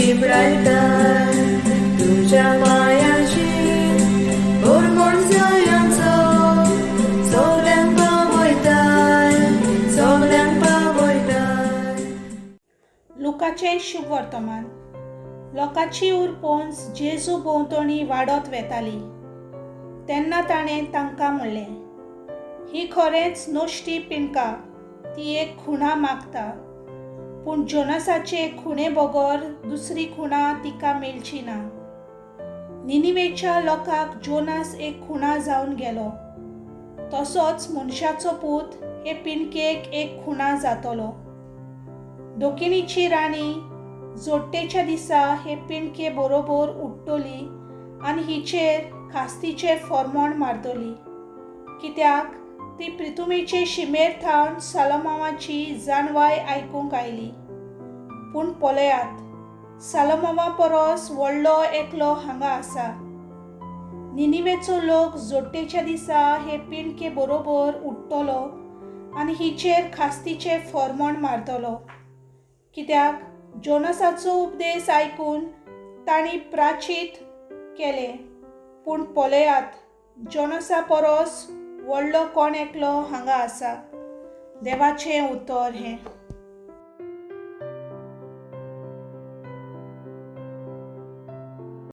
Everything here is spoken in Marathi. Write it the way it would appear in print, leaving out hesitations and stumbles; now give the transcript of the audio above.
जिब्राल्टर तुझ्या पायाची कोरमोड जायांचो सगळ्यांक पावयताय सगळ्यांक पावयताय। लुकाचें शुभ वर्तमान। लोकांची उरपोंच जेजू भोंवतणी वाडत वेताली तेन्ना ताणें तांकां म्हणलें, ही खरेंच नोश्टी पिणका, ती एक खुणा मागता, पूण जोनासाचे खुणे बगर दुसरी खुणा तिका मेळची ना। निनिवेच्या लोकांक जोनास एक खुणा जावन गेलो, तसोच मनशाचो पूत हे पिणकेक एक खुणा जातलो। दोकिनीची राणी जोडटेच्या दिसा हे पिणके बरोबर उठ्ठली आनी हिचेर खास्तीचें फर्मोण मारतली, कित्याक ती प्रितुमेचे शिमेर थावन सालोमोनाची जानवाय आयकूंक आयली। पूण पळयात, सालोमोना परस व्हडलो एकलो हांगा आसा। निनिवेचो लोक जोडटेच्या दिसा हे पिणके बरोबर उठ्ठलो आनी हिचेर खास्तीचें फर्मोण मारतलो, कित्याक जोनासाचो उपदेश आयकून तांणी प्राचित केलें। पूण पळयात, जोनासा परस व्हडलो कोण एकलो हांगा आसा। देवाचें उतर हें।